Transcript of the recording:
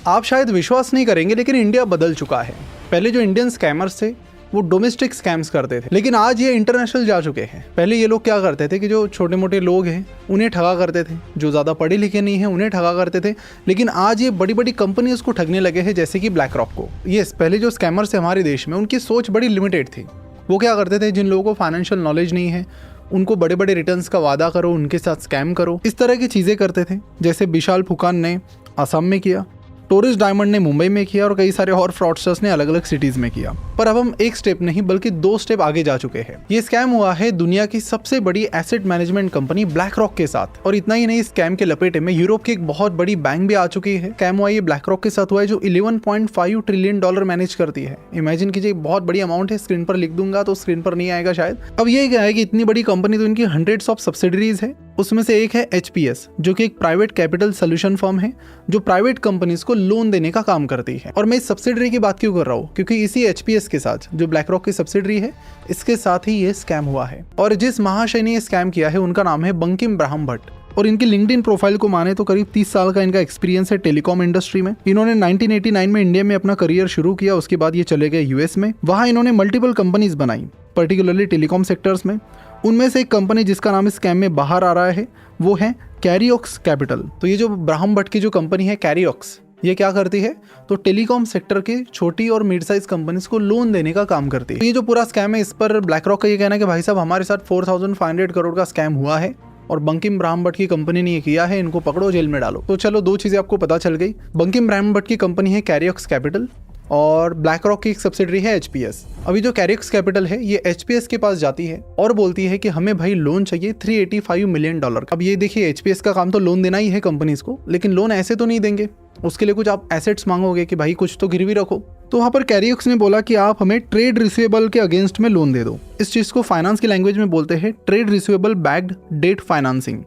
आप शायद विश्वास नहीं करेंगे लेकिन इंडिया बदल चुका है। पहले जो इंडियन स्कैमर्स थे वो डोमेस्टिक स्कैम्स करते थे, लेकिन आज ये इंटरनेशनल जा चुके हैं। पहले ये लोग क्या करते थे कि जो छोटे मोटे लोग हैं उन्हें ठगा करते थे, जो ज़्यादा पढ़े लिखे नहीं हैं उन्हें ठगा करते थे, लेकिन आज ये बड़ी बड़ी कंपनीज को ठगने लगे हैं, जैसे कि ब्लैक रॉक को। ये पहले जो स्कैमर्स थे हमारे देश में, उनकी सोच बड़ी लिमिटेड थी। वो क्या करते थे, जिन लोगों को फाइनेंशियल नॉलेज नहीं है उनको बड़े बड़े रिटर्न्स का वादा करो, उनके साथ स्कैम करो, इस तरह की चीज़ें करते थे। जैसे विशाल फुकान ने असम में किया, टोरिस्ट डायमंड ने मुंबई में किया और कई सारे और फ्रॉडस्टर्स ने अलग अलग सिटीज में किया। पर अब हम एक स्टेप नहीं बल्कि 2 स्टेप आगे जा चुके हैं। ये स्कैम हुआ है दुनिया की सबसे बड़ी asset management company black rock के साथ। और इतना ही नहीं, स्कैम के लपेटे में यूरोप की एक बहुत बड़ी बैंक भी आ चुकी है। स्कैम हुआ ये ब्लैक रॉक के साथ हुआ है, जो $11.5 ट्रिलियन मैनेज करती है। इमेजिन कीजिए, बहुत बड़ी अमाउंट है। स्क्रीन पर लिख दूंगा तो स्क्रीन पर नहीं आएगा शायद। अब ये क्या है कि इतनी बड़ी कंपनी, तो इनकी हंड्रेड्स ऑफ सब्सिडरीज है। उसमें से एक है HPS, जो कि एक प्राइवेट कैपिटल सोल्यूशन फर्म है जो प्राइवेट कंपनीज को लोन देने का काम करती है। और मैं इस सब्सिडरी की बात क्यों कर रहा हूँ, क्योंकि इसी HPS के साथ, जो ब्लैक रॉक की सब्सिडरी है, इसके साथ ही ये स्कैम हुआ है। और जिस महाशय ने ये स्कैम किया है उनका नाम है बंकिम ब्राह्म भट्ट। और इनकी लिंक्डइन प्रोफाइल को माने तो करीब 30 साल का इनका एक्सपीरियंस है टेलीकॉम इंडस्ट्री में। इन्होंने 1989 में इंडिया में अपना करियर शुरू किया। उसके बाद ये चले गए US में। वहाँ इन्होंने मल्टीपल कंपनीज बनाई, पर्टिकुलरली टेलीकॉम सेक्टर्स में। उनमें से एक कंपनी जिसका नाम इस स्कैम में बाहर आ रहा है वो है कैरियोक्स कैपिटल। तो ये जो ब्राह्म भट्ट की जो कंपनी है कैरियोक्स, ये क्या करती है, तो टेलीकॉम सेक्टर के छोटी और मिड साइज कंपनीज को लोन देने का काम करती है। ये जो पूरा स्कैम है, इस पर ब्लैक रॉक का ये कहना है कि भाई साहब हमारे साथ 4500 करोड़ का स्कैम हुआ है और बंकिम ब्राह्म भट्ट की कंपनी ने ये किया है, इनको पकड़ो, जेल में डालो। तो चलो 2 चीजें आपको पता चल गई। बंकिम ब्राह्म भट्ट की कंपनी है कैरियोक्स कैपिटल और ब्लैक रॉक की एक सब्सिडरी है HPS। अभी जो कैरियोक्स कैपिटल है ये HPS के पास जाती है और बोलती है कि हमें भाई लोन चाहिए $385 मिलियन। अब ये देखिए, HPS का काम तो लोन देना ही है कंपनीज को, लेकिन लोन ऐसे तो नहीं देंगे, उसके लिए कुछ आप एसेट्स मांगोगे कि भाई कुछ तो गिरवी रखो। तो वहाँ पर कैरियोक्स ने बोला कि आप हमें ट्रेड रिसीवेबल के अगेंस्ट में लोन दे दो। इस चीज़ को फाइनेंस की लैंग्वेज में बोलते हैं trade receivable backed debt financing.